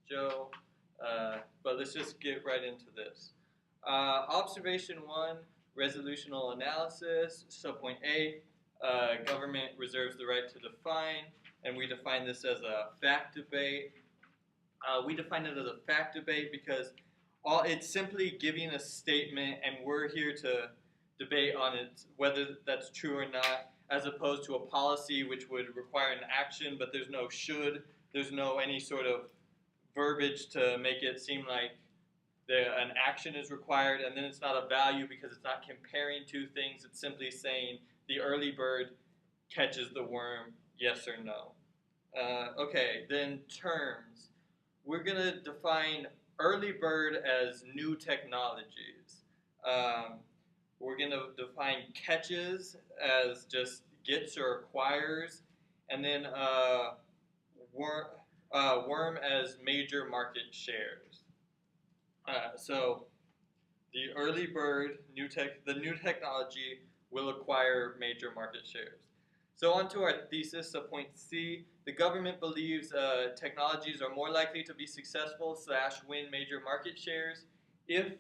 Joe. But let's just get right into this. Observation 1, resolutional analysis. Subpoint A, government reserves the right to define, and we define this as a fact debate. We define it as a fact debate because it's simply giving a statement, and we're here to debate on it whether that's true or not, as opposed to a policy which would require an action, but there's no should, there's no any sort of verbiage to make it seem like an action is required, and then it's not a value because it's not comparing two things. It's simply saying the early bird catches the worm, yes or no. Okay, then terms. We're going to define early bird as new technologies. We're going to define catches as just gets or acquires, and then worm as major market shares. So the early bird, the new technology will acquire major market shares. So on to our thesis, so point C. The government believes technologies are more likely to be successful / win major market shares if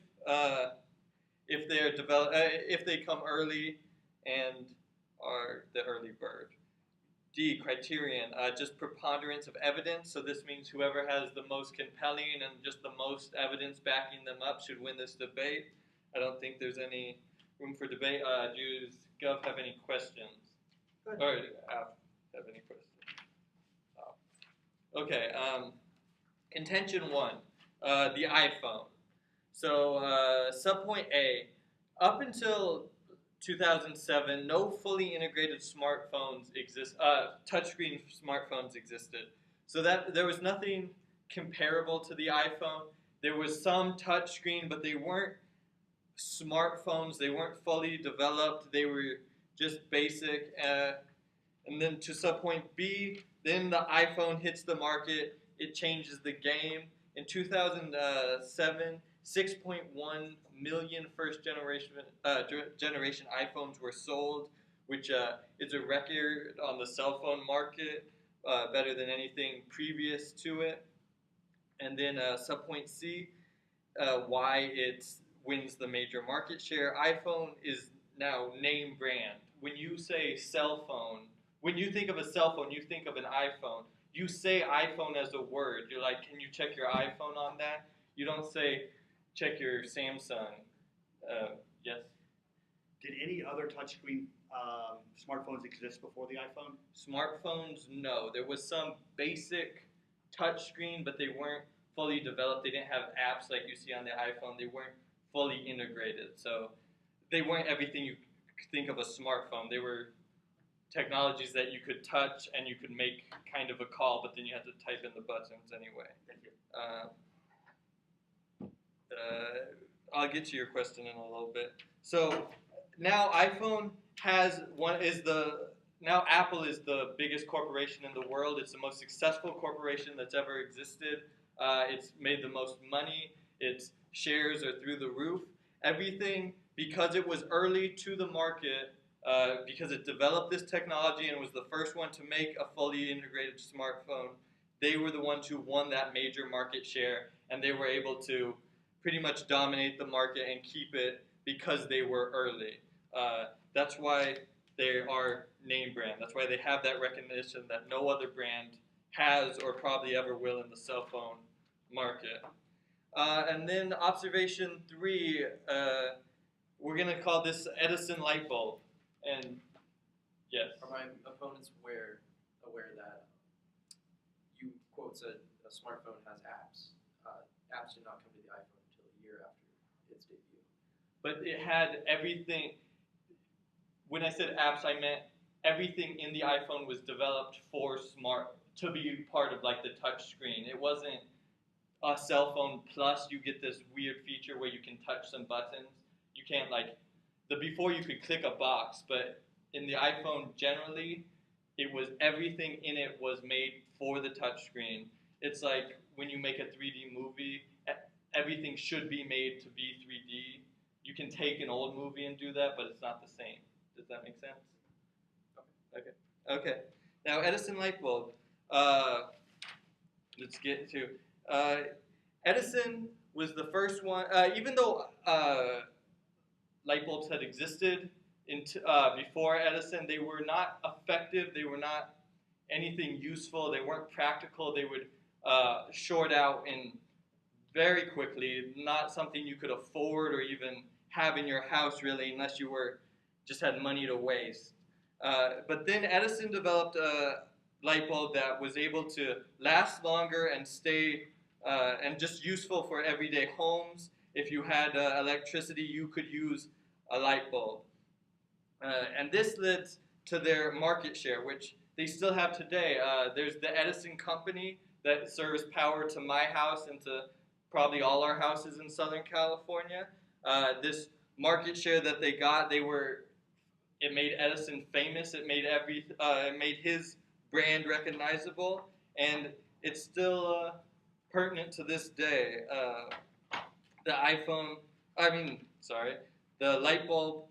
they come early and are the early bird. D, criterion, just preponderance of evidence. So this means whoever has the most compelling and just the most evidence backing them up should win this debate. I don't think there's any room for debate. Does Gov have any questions? Or have any questions? Oh. Okay. Contention 1, the iPhone. So subpoint A, up until 2007, no fully integrated smartphones touchscreen smartphones existed. So that there was nothing comparable to the iPhone. There was some touchscreen, but they weren't smartphones. They weren't fully developed. They were just basic. And then to subpoint B, then the iPhone hits the market. It changes the game. In 2007, 6.1 million first generation iPhones were sold, which is a record on the cell phone market, better than anything previous to it. And then subpoint C, why it wins the major market share. iPhone is now name brand. When you say cell phone, when you think of a cell phone, you think of an iPhone. You say iPhone as a word. You're like, can you check your iPhone on that? You don't say, check your Samsung. Yes? Did any other touchscreen smartphones exist before the iPhone? Smartphones, no. There was some basic touchscreen, but they weren't fully developed. They didn't have apps like you see on the iPhone. They weren't fully integrated. So they weren't everything you could think of a smartphone. They were technologies that you could touch and you could make kind of a call, but then you had to type in the buttons anyway. Thank you. I'll get to your question in a little bit. So now iPhone now Apple is the biggest corporation in the world. It's the most successful corporation that's ever existed. It's made the most money. Its shares are through the roof. Everything, because it was early to the market, because it developed this technology and was the first one to make a fully integrated smartphone, they were the ones who won that major market share, and they were able to pretty much dominate the market and keep it because they were early. That's why they are name brand. That's why they have that recognition that no other brand has or probably ever will in the cell phone market. And then observation 3, we're going to call this Edison light bulb. And yes. Are my opponents aware that you quote said a smartphone has apps? Apps did not come to the iPhone until a year after its debut. But it had everything. When I said apps, I meant everything in the iPhone was developed to be part of like the touch screen. It wasn't a cell phone plus you get this weird feature where you can touch some buttons. You can't before you could click a box, but in the iPhone generally, it was everything in it was made for the touch screen. It's like when you make a 3D movie, everything should be made to be 3D. You can take an old movie and do that, but it's not the same. Does that make sense? Okay. Now Edison light bulb. Let's get to Edison was the first one, even though light bulbs had existed before Edison, they were not effective, they were not anything useful, they weren't practical, they would short out in very quickly, not something you could afford or even have in your house really unless you were just had money to waste. But then Edison developed a light bulb that was able to last longer and stay and just useful for everyday homes. If you had electricity, you could use a light bulb. And this led to their market share, which they still have today. There's the Edison Company that serves power to my house and to probably all our houses in Southern California. This market share that they got, it made Edison famous. It made his brand recognizable, and it's still pertinent to this day. The light bulb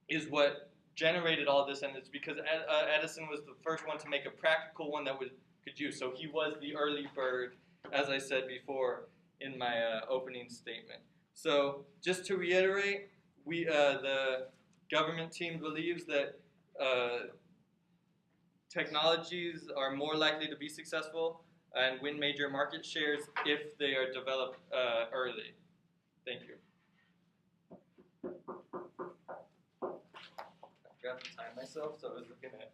is what generated all this, and it's because Edison was the first one to make a practical one that could use. So he was the early bird, as I said before in my opening statement. So just to reiterate, the government team believes that technologies are more likely to be successful and win major market shares if they are developed early. Thank you. I forgot to time myself, so I was looking at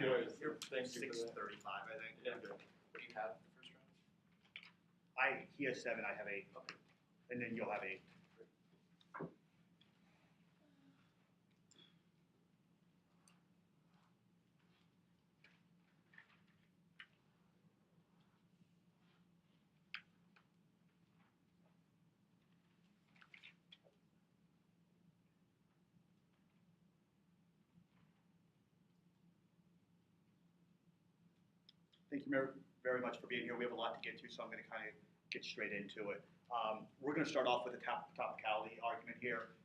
yours. You're Thank you for that. 6:35, I think. Yeah. Good. What do you have the first round? He has 7, I have 8. Okay. And then you'll have 8. Thank you very much for being here. We have a lot to get to, so I'm going to kind of get straight into it. We're going to start off with a topicality argument here.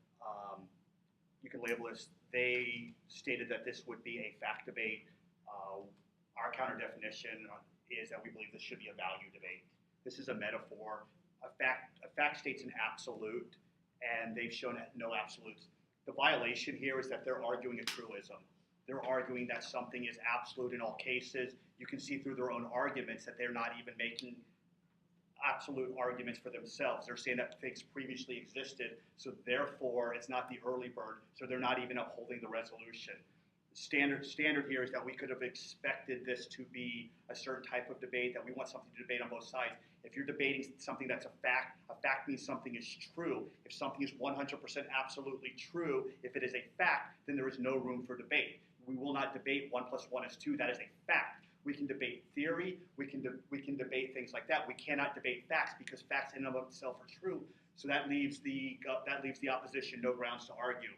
You can label this. They stated that this would be a fact debate. Our counter definition is that we believe this should be a value debate. This is a metaphor. A fact states an absolute, and they've shown no absolutes. The violation here is that they're arguing a truism. They're arguing that something is absolute in all cases. You can see through their own arguments that they're not even making absolute arguments for themselves. They're saying that things previously existed, so therefore it's not the early bird, so they're not even upholding the resolution. Standard here is that we could have expected this to be a certain type of debate, that we want something to debate on both sides. If you're debating something that's a fact means something is true. If something is 100% absolutely true, if it is a fact, then there is no room for debate. We will not debate 1 + 1 is 2. That is a fact. We can debate theory. We can debate things like that. We cannot debate facts because facts in and of themselves are true. So that leaves the opposition no grounds to argue.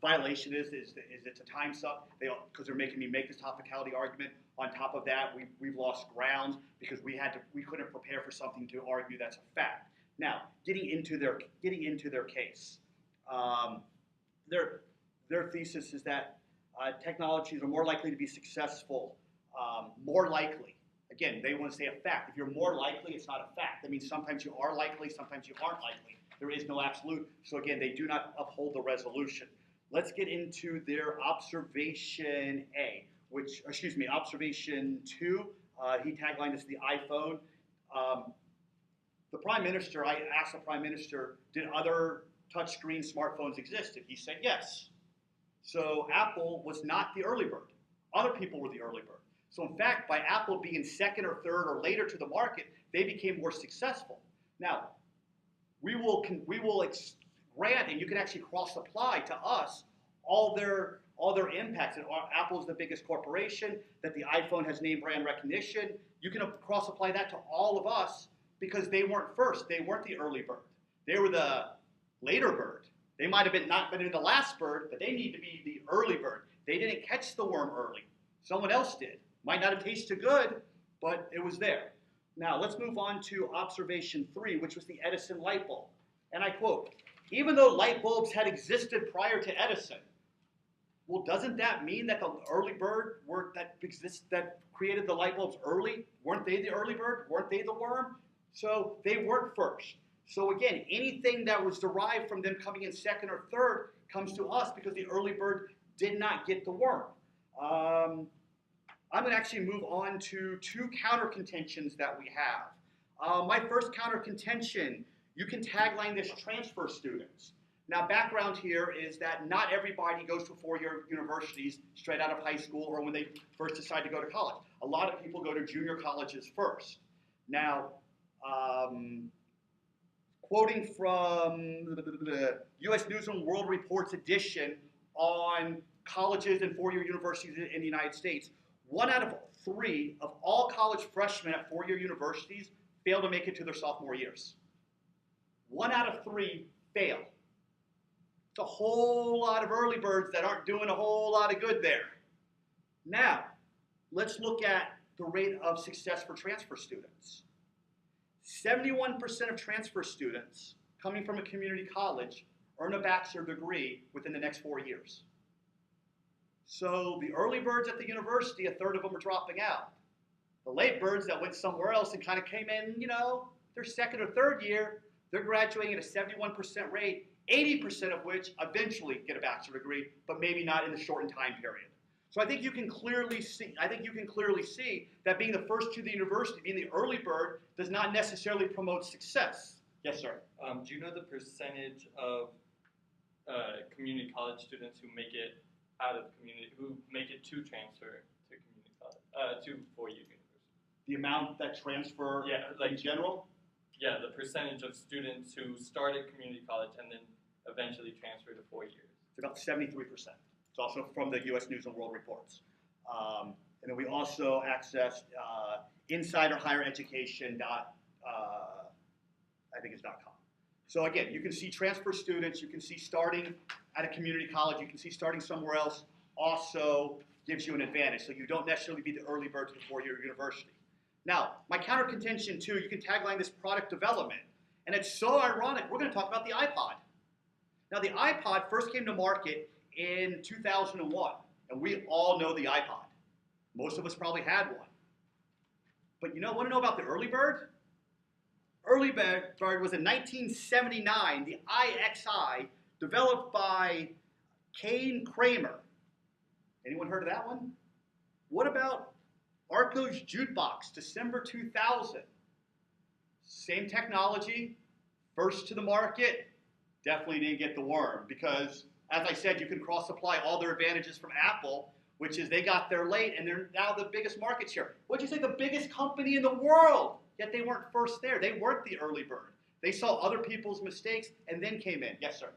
Violation is it's a time suck because they're making me make this topicality argument. On top of that, we've lost ground because we couldn't prepare for something to argue that's a fact. Now, getting into their case, their thesis is that technologies are more likely to be successful. More likely. Again, they want to say a fact. If you're more likely, it's not a fact. That means sometimes you are likely, sometimes you aren't likely. There is no absolute. So again, they do not uphold the resolution. Let's get into their observation observation 2. He taglined this the iPhone. The Prime Minister, I asked the Prime Minister, did other touchscreen smartphones exist? And he said yes. So Apple was not the early bird. Other people were the early bird. So in fact, by Apple being second or third or later to the market, they became more successful. Now, we will grant, and you can actually cross-apply to us all their impacts. And Apple is the biggest corporation, that the iPhone has name brand recognition. You can cross-apply that to all of us because they weren't first. They weren't the early bird. They were the later bird. They might have not been the last bird, but they need to be the early bird. They didn't catch the worm early. Someone else did. Might not have tasted good, but it was there. Now, let's move on to observation 3, which was the Edison light bulb. And I quote, even though light bulbs had existed prior to Edison, Well, doesn't that mean that the early bird that created the light bulbs early, weren't they the early bird? Weren't they the worm? So they worked first. So again, anything that was derived from them coming in second or third comes to us because the early bird did not get the worm. I'm going to actually move on to two counter contentions that we have. My first counter contention, you can tagline this transfer students. Now, background here is that not everybody goes to four-year universities straight out of high school or when they first decide to go to college. A lot of people go to junior colleges first. Now, quoting from the U.S. News and World Report's edition on colleges and four-year universities in the United States, 1 out of 3 of all college freshmen at four-year universities fail to make it to their sophomore years. 1 out of 3 fail. It's a whole lot of early birds that aren't doing a whole lot of good there. Now, let's look at the rate of success for transfer students. 71% of transfer students coming from a community college earn a bachelor degree within the next 4 years. So the early birds at the university, a third of them are dropping out. The late birds that went somewhere else and kind of came in, their second or third year, they're graduating at a 71% rate, 80% of which eventually get a bachelor degree, but maybe not in the shortened time period. So I think you can clearly see that being the first to the university, being the early bird, does not necessarily promote success. Yes, sir. Do you know the percentage of community college students who make it out of community, who make it to transfer to community college, to four-year university? The amount that transfer in general? Yeah, the percentage of students who start at community college and then eventually transfer to 4 years. It's about 73%. It's also from the U.S. News and World Reports. And then we also accessed insiderhighereducation. I think it's .com. So again, you can see transfer students, you can see starting at a community college, you can see starting somewhere else also gives you an advantage. So you don't necessarily be the early bird to the four-year university. Now, my counter contention too, you can tagline this product development. And it's so ironic, we're going to talk about the iPod. Now, the iPod first came to market in 2001, and we all know the iPod. Most of us probably had one. But want to know about the early bird? Early bird was in 1979, the iXi, developed by Kane Kramer. Anyone heard of that one? What about Arco's Jukebox, December 2000? Same technology, first to the market, definitely didn't get the worm because, as I said, you can cross-supply all their advantages from Apple, which is they got there late and they're now the biggest market share. What'd you say, the biggest company in the world? Yet they weren't first there. They weren't the early bird. They saw other people's mistakes and then came in. Yes, sir.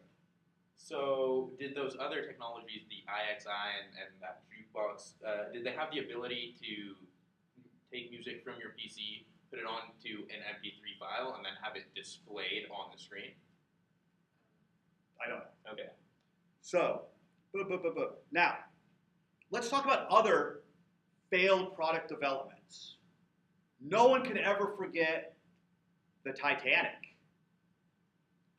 So did those other technologies, the iXi and that jukebox, did they have the ability to take music from your PC, put it onto an MP3 file, and then have it displayed on the screen? I don't know. Okay. So, now, let's talk about other failed product developments. No one can ever forget the Titanic.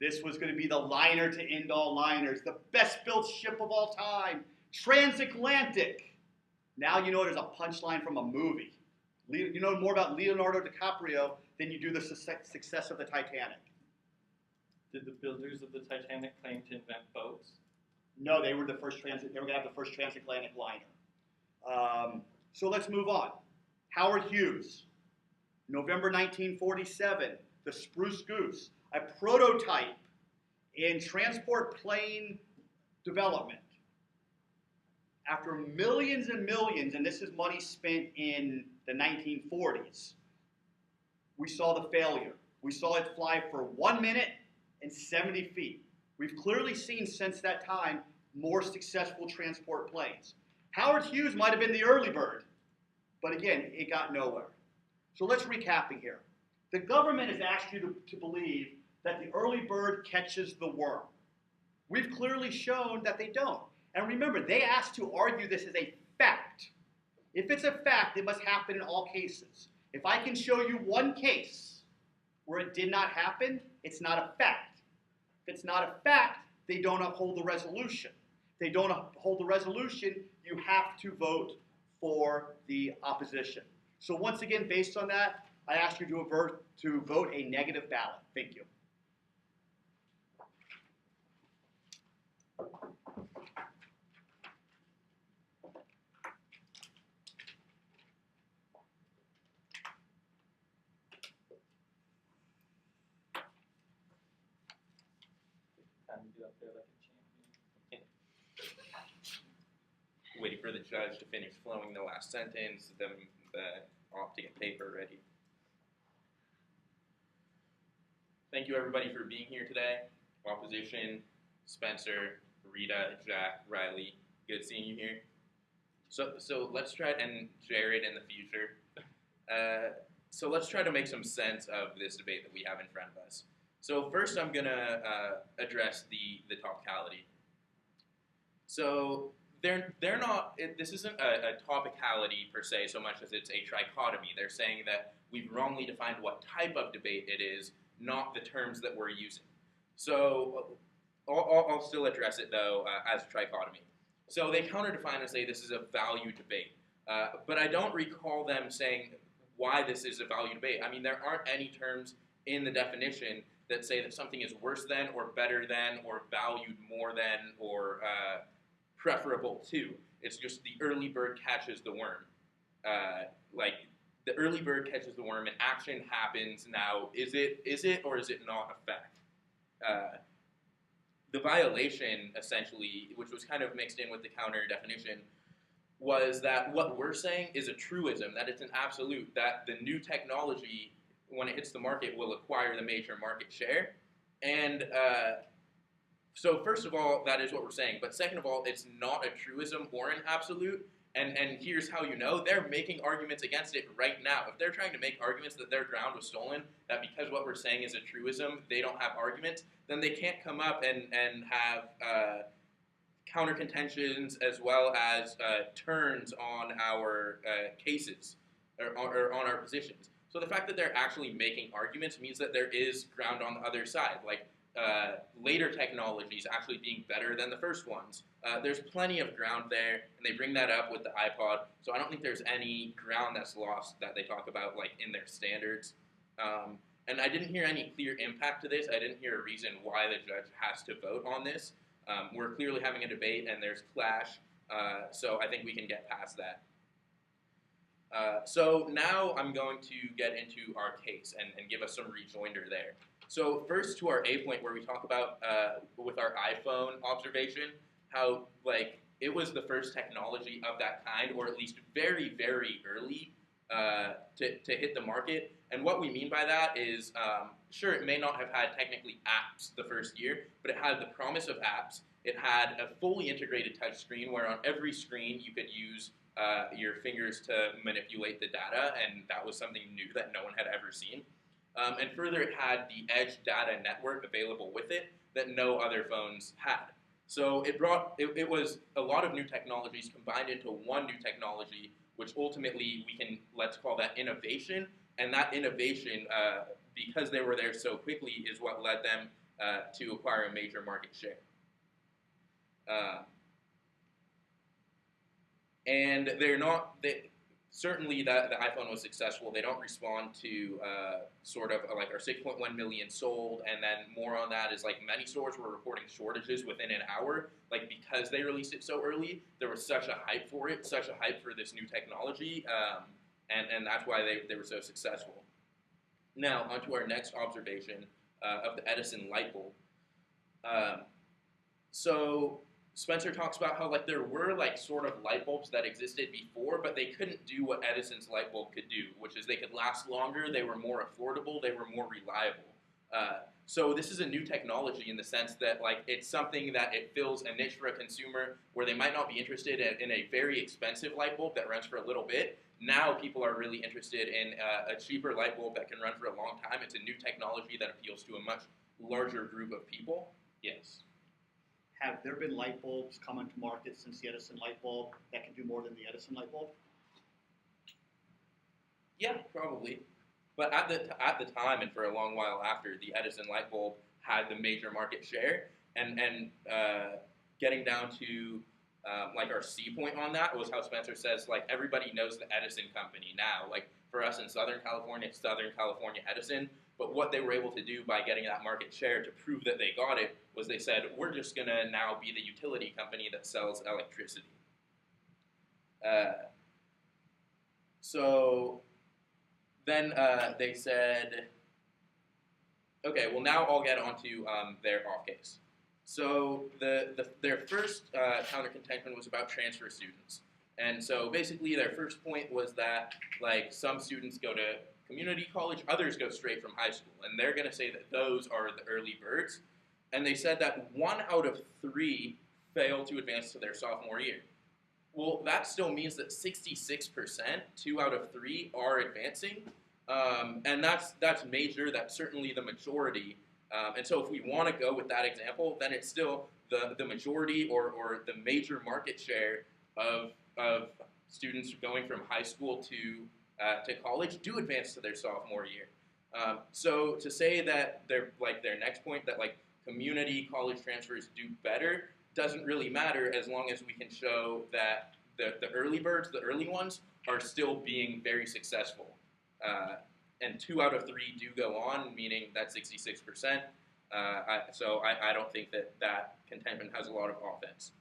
This was going to be the liner to end all liners, the best built ship of all time, transatlantic. Now you know there's a punchline from a movie. You know more about Leonardo DiCaprio than you do the success of the Titanic. Did the builders of the Titanic claim to invent boats? No, they were the first They were going to have the first transatlantic liner. So let's move on. Howard Hughes, November 1947, the Spruce Goose, a prototype in transport plane development. After millions and millions, and this is money spent in the 1940s, we saw the failure. We saw it fly for 1 minute and 70 feet. We've clearly seen since that time more successful transport planes. Howard Hughes might have been the early bird, but again, it got nowhere. So let's recapping here. The government has asked you to believe that the early bird catches the worm. We've clearly shown that they don't. And remember, they asked to argue this as a fact. If it's a fact, it must happen in all cases. If I can show you one case where it did not happen, it's not a fact. If it's not a fact, they don't uphold the resolution. If they don't uphold the resolution, you have to vote for the opposition. So once again, based on that, I ask you to vote a negative ballot. Thank you. Time to get up there like a champion. Waiting for the judge to finish flowing the last sentence, then off to get paper ready. Thank you everybody for being here today. Opposition, Spencer, Rita, Jack, Riley, good seeing you here. So let's try, and Jared in the future. So let's try to make some sense of this debate that we have in front of us. So first I'm gonna address the topicality. So they're not, this isn't a topicality per se so much as it's a trichotomy. They're saying that we've wrongly defined what type of debate it is, not the terms that we're using. So I'll still address it though as a trichotomy. So they counter-define and say this is a value debate. But I don't recall them saying why this is a value debate. I mean, there aren't any terms in the definition that say that something is worse than or better than or valued more than or preferable to. It's just the early bird catches the worm. Like the early bird catches the worm and action happens now. Is it or is it not a fact? The violation, essentially, which was kind of mixed in with the counter definition, was that what we're saying is a truism, that it's an absolute, that the new technology, when it hits the market, will acquire the major market share. And so first of all, that is what we're saying. But second of all, it's not a truism or an absolute. And here's how you know. They're making arguments against it right now. If they're trying to make arguments that their ground was stolen, that because what we're saying is a truism, they don't have arguments, then they can't come up and have counter contentions as well as turns on our cases or on our positions. So the fact that they're actually making arguments means that there is ground on the other side, like later technologies actually being better than the first ones. There's plenty of ground there, and they bring that up with the iPod, so I don't think there's any ground that's lost that they talk about like in their standards. And I didn't hear any clear impact to this. I didn't hear a reason why the judge has to vote on this. We're clearly having a debate, and there's clash, so I think we can get past that. So now I'm going to get into our case and give us some rejoinder there. So first to our A point where we talk about, with our iPhone observation, how like it was the first technology of that kind, or at least very, very early to hit the market. And what we mean by that is, sure, it may not have had technically apps the first year, but it had the promise of apps. It had a fully integrated touch screen where on every screen you could use your fingers to manipulate the data, and that was something new that no one had ever seen. And further, it had the Edge data network available with it that no other phones had. So it was a lot of new technologies combined into one new technology, which ultimately we can, let's call that innovation. And that innovation, because they were there so quickly, is what led them to acquire a major market share. And certainly the iPhone was successful. They don't respond to sort of like our 6.1 million sold, and then more on that is like many stores were reporting shortages within an hour, like because they released it so early. There was such a hype for it, such a hype for this new technology, and that's why they were so successful. Now, on to our next observation of the Edison light bulb. So Spencer talks about how like there were like sort of light bulbs that existed before, but they couldn't do what Edison's light bulb could do, which is they could last longer, they were more affordable, they were more reliable. So this is a new technology in the sense that like it's something that it fills a niche for a consumer where they might not be interested in a very expensive light bulb that runs for a little bit. Now people are really interested in a cheaper light bulb that can run for a long time. It's a new technology that appeals to a much larger group of people. Yes. Have there been light bulbs coming to market since the Edison light bulb that can do more than the Edison light bulb? Yeah, probably. But at the time and for a long while after, the Edison light bulb had the major market share. And getting down to like our C point on that was how Spencer says like everybody knows the Edison company now. Like for us in Southern California, it's Southern California Edison. But what they were able to do by getting that market share to prove that they got it was they said, we're just going to now be the utility company that sells electricity. So then they said, okay, well now I'll get onto their off case. So their first counter contention was about transfer students. And so basically their first point was that like some students go to community college, others go straight from high school, and they're going to say that those are the early birds. And they said that 1 out of 3 fail to advance to their sophomore year. Well, that still means that 66%, 2 out of 3, are advancing, and that's major. That's certainly the majority. And so if we want to go with that example, then it's still the majority or the major market share of students going from high school to college do advance to their sophomore year. So to say that they're like their next point that like community college transfers do better doesn't really matter as long as we can show that the early birds, the early ones, are still being very successful. And 2 out of 3 do go on, meaning that 66%. So I don't think that contention has a lot of offense.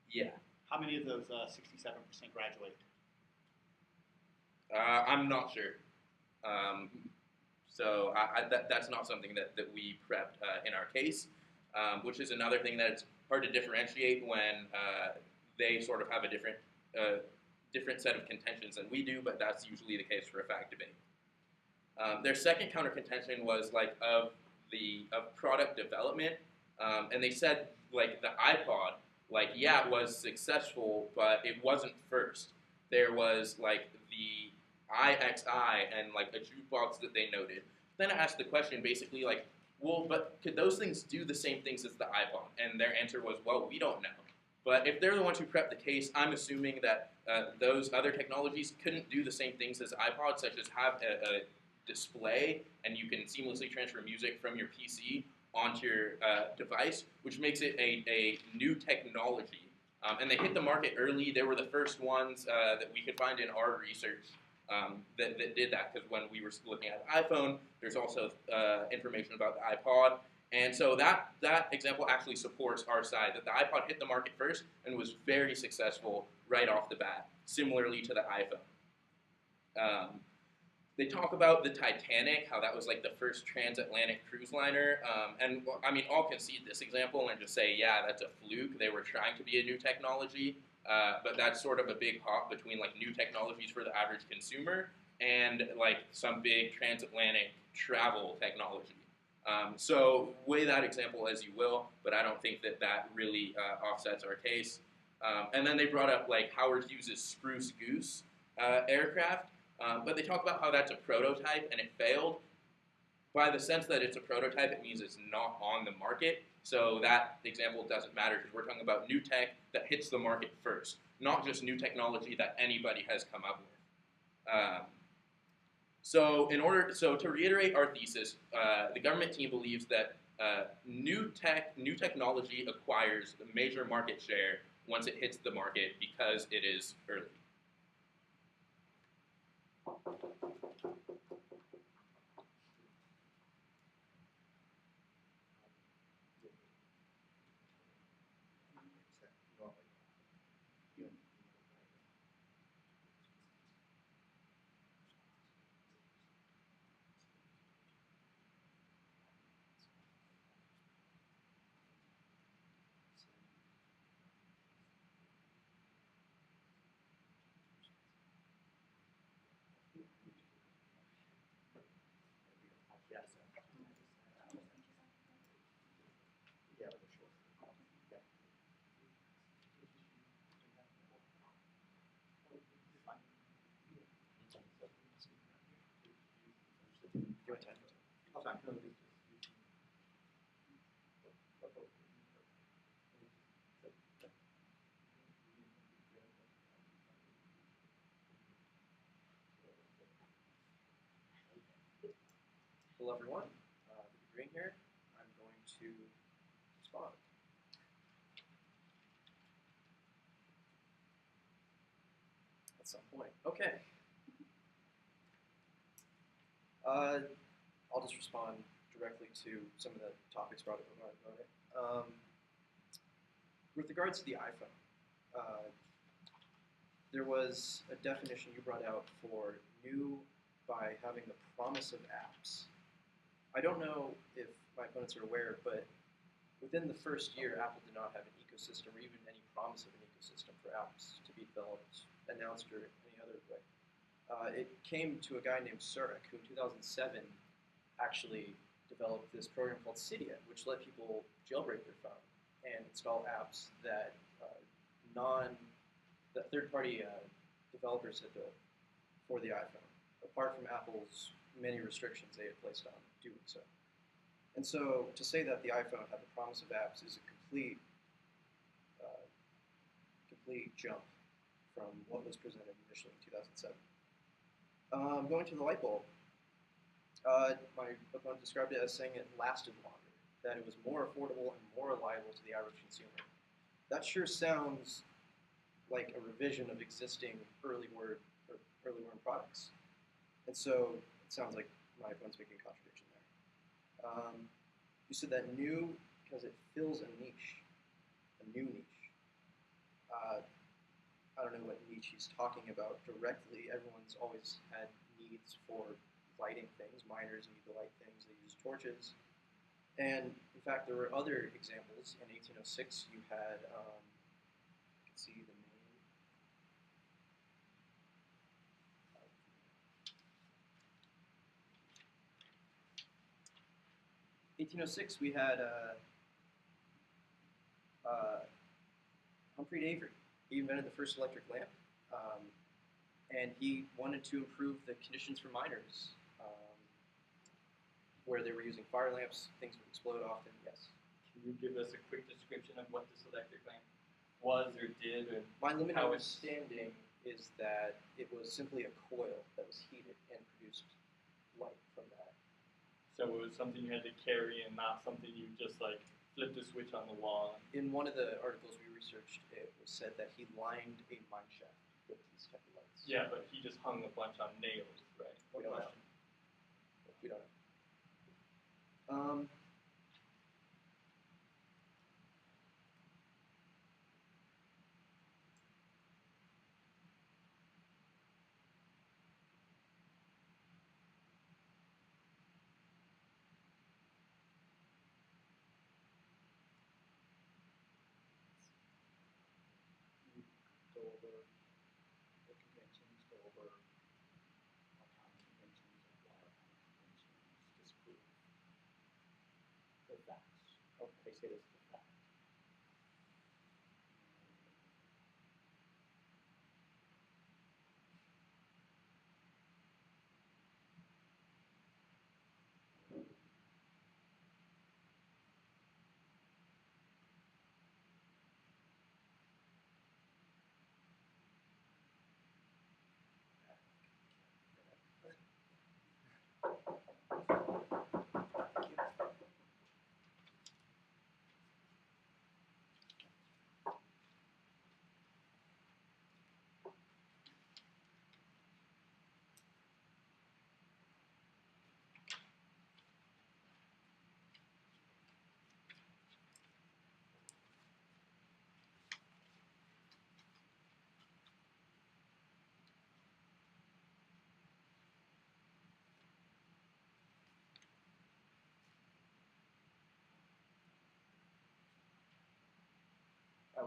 Yeah. How many of those 67% graduate? I'm not sure. So that's not something that we prepped in our case, which is another thing that it's hard to differentiate when they sort of have a different set of contentions than we do, but that's usually the case for a fact debate. Their second counter contention was like of product development, and they said like the iPod, like yeah, it was successful, but it wasn't first. There was like the iXi and like a jukebox that they noted. Then I asked the question basically like, well, but could those things do the same things as the iPod? And their answer was, well, we don't know. But if they're the ones who prepped the case, I'm assuming that those other technologies couldn't do the same things as iPod, such as have a display and you can seamlessly transfer music from your PC onto your device, which makes it a new technology. And they hit the market early. They were the first ones that we could find in our research that did that, because when we were looking at the iPhone, there's also information about the iPod. And so that example actually supports our side, that the iPod hit the market first and was very successful right off the bat, similarly to the iPhone. They talk about the Titanic, how that was like the first transatlantic cruise liner. And I mean, I'll concede this example and just say, yeah, that's a fluke. They were trying to be a new technology, but that's sort of a big hop between like new technologies for the average consumer and like some big transatlantic travel technology. So weigh that example as you will, but I don't think that really offsets our case. And then they brought up like Howard Hughes' Spruce Goose aircraft, but they talk about how that's a prototype and it failed. By the sense that it's a prototype, it means it's not on the market. So that example doesn't matter because we're talking about new tech that hits the market first, not just new technology that anybody has come up with. So to reiterate our thesis, the government team believes that new technology acquires the major market share once it hits the market because it is early. Hello everyone, good to be here. I'm going to respond. some point. Okay. I'll just respond directly to some of the topics brought up by Mode. With regards to the iPhone, there was a definition you brought out for new by having the promise of apps. I don't know if my opponents are aware, but within the first year, Apple did not have an ecosystem or even any promise of an ecosystem for apps to be developed, announced, or any other way. It came to a guy named Surik, who in 2007 actually developed this program called Cydia, which let people jailbreak their phone and install apps that that third-party developers had built for the iPhone, apart from Apple's many restrictions they had placed on doing so. And so to say that the iPhone had the promise of apps is a complete jump from what was presented initially in 2007. Going to the light bulb, my opponent described it as saying it lasted longer, that it was more affordable and more reliable to the average consumer. That sure sounds like a revision of existing early worm products. And so it sounds like my opponent's making a contradiction there. You said that new because it fills a niche, a new niche. I don't know what niche he's talking about directly. Everyone's always had needs for lighting things. Miners need to light things. They use torches. And in fact, there were other examples. In 1806, you had, you can see the name. 1806, we had Humphrey Davy. He invented the first electric lamp, and he wanted to improve the conditions for miners, where they were using fire lamps, things would explode often. Yes. Can you give us a quick description of what this electric lamp was or did? Or My limited how understanding is that it was simply a coil that was heated and produced light from that. so it was something you had to carry and not something you just like flipped a switch on the wall? In one of the articles we researched, it was said that he lined a mine shaft with these type of lights. Yeah, but he just hung a bunch on nails, right? We don't know. We don't know. Go over the conventions, go over Arcana conventions, and why Arcana conventions disprove the facts. Oh, they say this is the fact.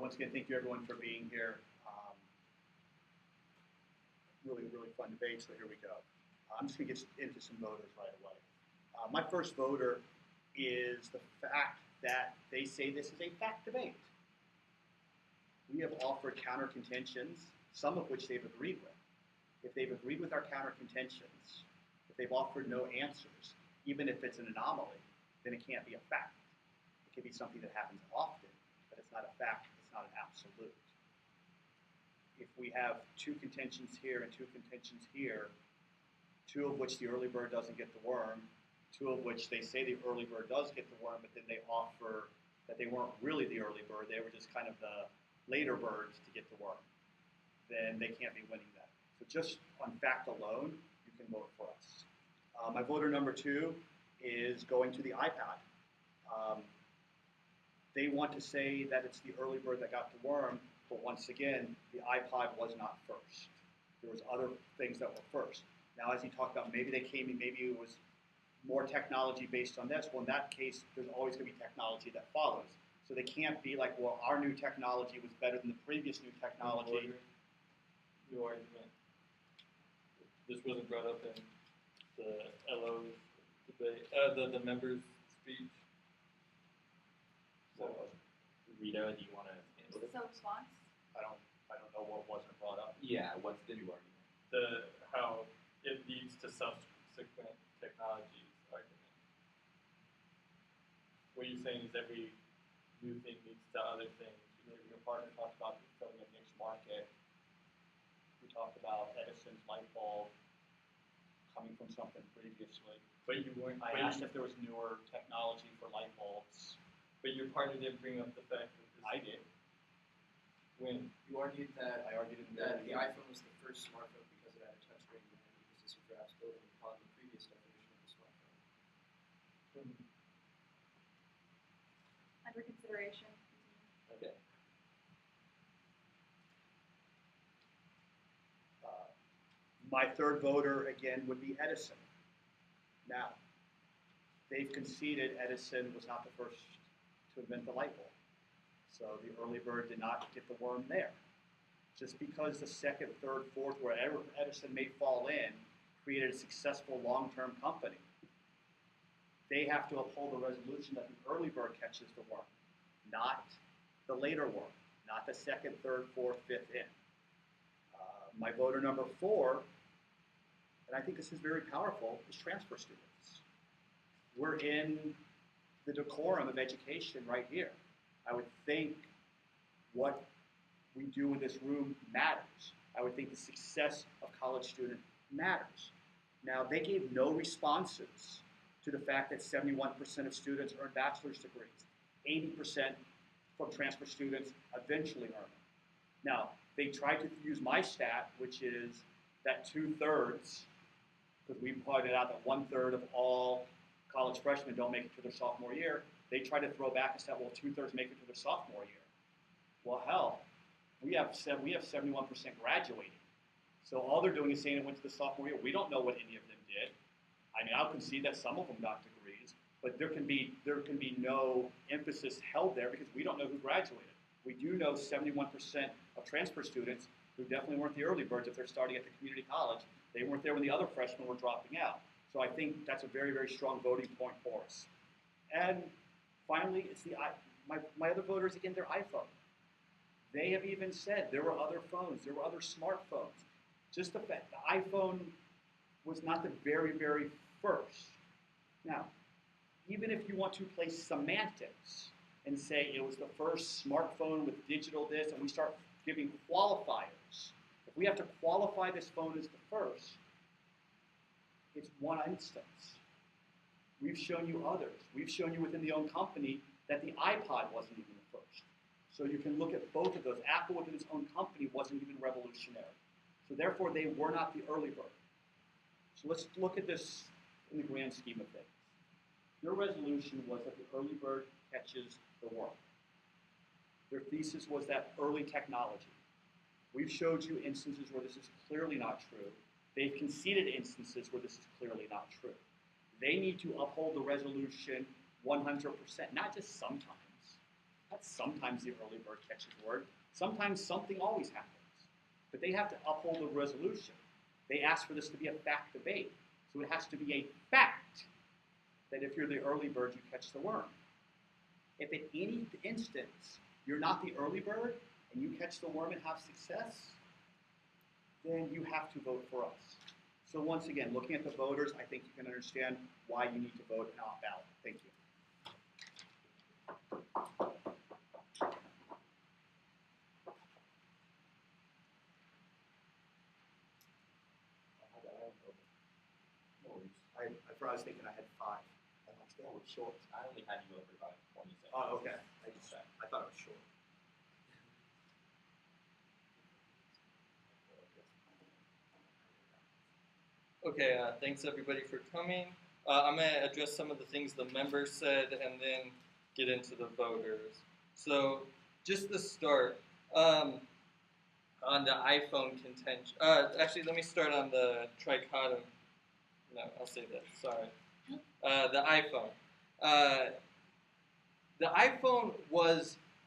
Once again, thank you everyone for being here. Really, really fun debate, so here we go. I'm just going to get into some voters right away. My first voter is the fact that they say this is a fact debate. We have offered counter contentions, some of which they've agreed with. If they've agreed with our counter contentions, if they've offered no answers, even if it's an anomaly, then it can't be a fact. It can be something that happens often, but it's not a fact, it's not an absolute. If we have two contentions here and two contentions here, two of which the early bird doesn't get the worm, two of which they say the early bird does get the worm, but then they offer that they weren't really the early bird, they were just kind of the later birds to get the worm, then they can't be winning that. But just on fact alone, you can vote for us. My voter number 2 is going to the iPad. They want to say that it's the early bird that got the worm, but once again, the iPod was not first. There was other things that were first. Now, as he talked about, maybe they came in, maybe it was more technology based on this. Well, in that case, there's always going to be technology that follows. So they can't be like, well, our new technology was better than the previous new technology. Your argument. This wasn't brought up in the LO debate, the members' speech. So, Rita, do you want to handle it? So response? I don't know what wasn't brought up. Yeah, what's the new argument? How it leads to subsequent technologies argument. What you're saying is every new thing leads to other things. Your partner talked about filling a niche market. We talked about Edison's light bulb coming from something previously. But you weren't. I asked if there was newer technology for light bulbs. But your partner didn't bring up the fact that this. I did. When? You argued that I argued in that the iPhone was the first smartphone because it had a touchscreen and it was this perhaps building upon the previous definition of a smartphone. Under consideration. Okay. My third voter, again, would be Edison. Now, they've conceded Edison was not the first to invent the light bulb. So the early bird did not get the worm there. Just because the second, third, fourth, wherever Edison may fall in, created a successful long-term company, they have to uphold the resolution that the early bird catches the worm, not the later worm, not the second, third, fourth, fifth in. My voter number 4, and I think this is very powerful, is transfer students. We're in the decorum of education right here. I would think what we do in this room matters. I would think the success of college student matters. Now, they gave no responses to the fact that 71% of students earn bachelor's degrees. 80% from transfer students eventually earn them. Now, they tried to use my stat, which is that 2/3, because we pointed out that 1/3 of all college freshmen don't make it to their sophomore year. They tried to throw back and said, well, 2/3 make it to their sophomore year. Well, hell, we have 71% graduating. So all they're doing is saying it went to the sophomore year. We don't know what any of them did. I mean, I'll concede that some of them got degrees, but there can be no emphasis held there because we don't know who graduated. We do know 71% of transfer students who definitely weren't the early birds if they're starting at the community college. They weren't there when the other freshmen were dropping out. So I think that's a very, very strong voting point for us. And finally, it's my other voters, again, their iPhone. They have even said there were other phones, there were other smartphones. Just the fact the iPhone was not the very, very first. Now, even if you want to play semantics and say it was the first smartphone with digital this, and we start giving qualifiers, if we have to qualify this phone as the first, it's one instance. We've shown you others. We've shown you within the own company that the iPod wasn't even the first. So you can look at both of those. Apple within its own company wasn't even revolutionary. So therefore, they were not the early bird. So let's look at this in the grand scheme of things. Their resolution was that the early bird catches the worm. Their thesis was that early technology. We've showed you instances where this is clearly not true. They've conceded instances where this is clearly not true. They need to uphold the resolution 100%, not just sometimes. Not sometimes the early bird catches the worm. Sometimes something always happens. But they have to uphold the resolution. They ask for this to be a fact debate. So it has to be a fact that if you're the early bird, you catch the worm. If at any instance you're not the early bird and you catch the worm and have success, then you have to vote for us. So once again, looking at the voters, I think you can understand why you need to vote and opt out. Thank you. I was thinking I had 5. I'm like, that was short. I only had you over about 20 seconds. Oh, okay. I thought it was short. Okay, thanks everybody for coming. I'm going to address some of the things the members said and then get into the voters. So, just to start, on the iPhone contention. Actually, let me start on the trichotomy. No, I'll say that. Sorry. The iPhone. Uh, the iPhone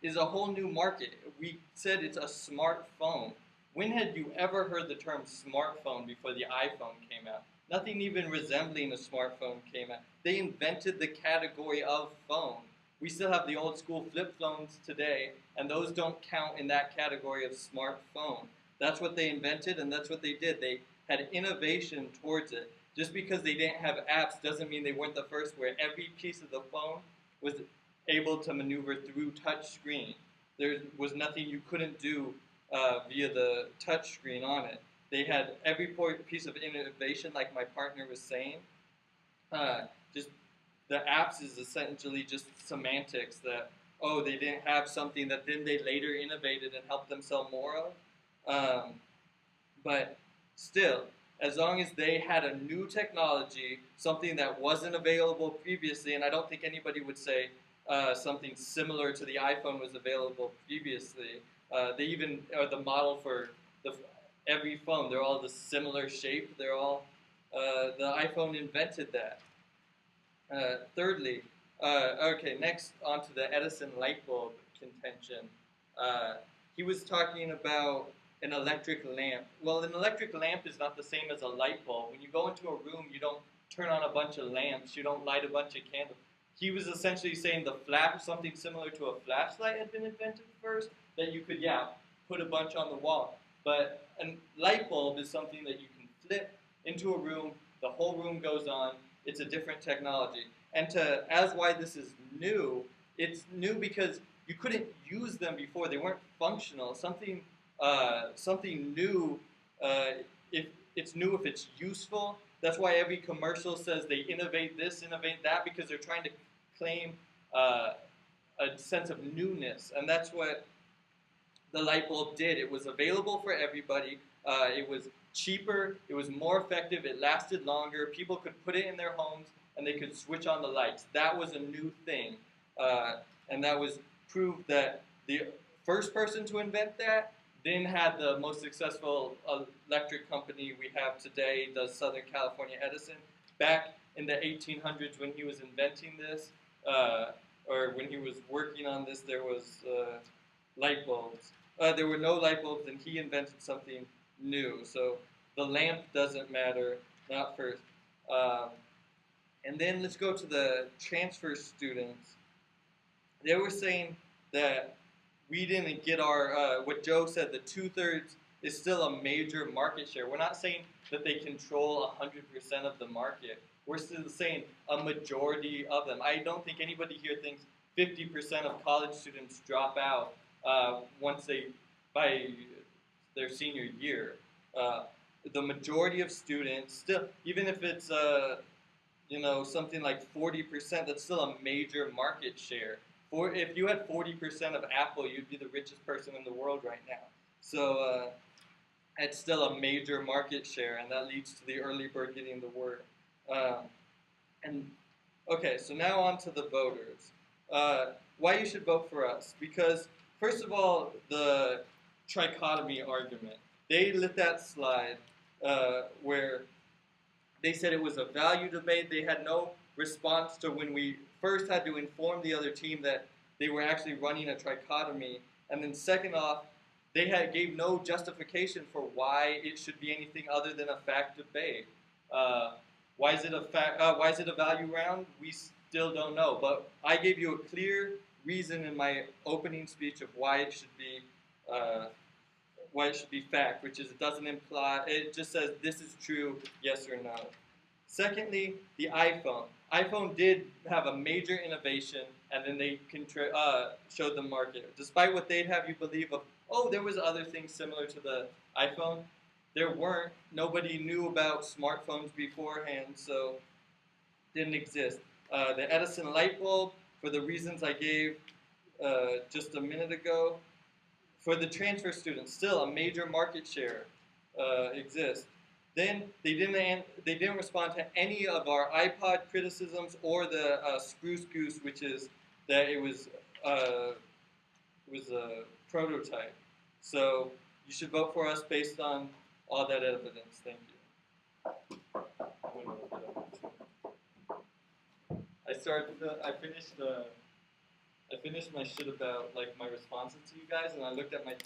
is a whole new market. We said it's a smartphone. When had you ever heard the term smartphone before the iPhone came out? Nothing even resembling a smartphone came out. They invented the category of phone. We still have the old school flip phones today, and those don't count in that category of smartphone. That's what they invented, and that's what they did. They had innovation towards it. Just because they didn't have apps doesn't mean they weren't the first, where every piece of the phone was able to maneuver through touch screen. There was nothing you couldn't do via the touch screen on it. They had every piece of innovation, like my partner was saying. Just the apps is essentially just semantics that, oh, they didn't have something that then they later innovated and helped them sell more of. But still, as long as they had a new technology, something that wasn't available previously, and I don't think anybody would say something similar to the iPhone was available previously. They even are the model for every phone. They're all the similar shape. They're all the iPhone invented that. Thirdly, okay, next on to the Edison light bulb contention. He was talking about an electric lamp. Well, an electric lamp is not the same as a light bulb. When you go into a room, you don't turn on a bunch of lamps. You don't light a bunch of candles. He was essentially saying the flash, something similar to a flashlight had been invented first, that you could, put a bunch on the wall. But a light bulb is something that you can flip into a room, the whole room goes on. It's a different technology. And as why this is new, it's new because you couldn't use them before. They weren't functional. Something new, if it's new if it's useful. That's why every commercial says they innovate this, innovate that, because they're trying to claim a sense of newness. And that's what the light bulb did. It was available for everybody. It was cheaper. It was more effective. It lasted longer. People could put it in their homes, and they could switch on the lights. That was a new thing. And that was proved that the first person to invent that then had the most successful electric company we have today, the Southern California Edison. Back in the 1800s when he was inventing this, or when he was working on this, there was light bulbs. There were no light bulbs, and he invented something new. So the lamp doesn't matter, not first. And then let's go to the transfer students. They were saying that we didn't get our, what Joe said, the 2/3 is still a major market share. We're not saying that they control 100% of the market. We're still saying a majority of them. I don't think anybody here thinks 50% of college students drop out by their senior year. The majority of students still, even if it's something like 40%, that's still a major market share. If you had 40% of Apple, you'd be the richest person in the world right now. So it's still a major market share, and that leads to the early bird getting the word. Okay, so now on to the voters. Why you should vote for us? Because first of all, the trichotomy argument. They lit that slide where they said it was a value debate. They had no response to when we first had to inform the other team that they were actually running a trichotomy. And then second off, they gave no justification for why it should be anything other than a fact debate. Why is it a value round? We still don't know. But I gave you a clear reason in my opening speech of why it should be fact, which is it doesn't imply, it just says this is true, yes or no. Secondly, the iPhone. iPhone did have a major innovation, and then they showed the market. Despite what they'd have you believe of, there was other things similar to the iPhone, there weren't. Nobody knew about smartphones beforehand, so didn't exist. The Edison light bulb, for the reasons I gave just a minute ago. For the transfer students, still a major market share exists. Then they didn't respond to any of our iPod criticisms or the Spruce Goose, which is that it was a prototype. So you should vote for us based on all that evidence. Thank you. I finished my shit about like my responses to you guys, and I looked at my time.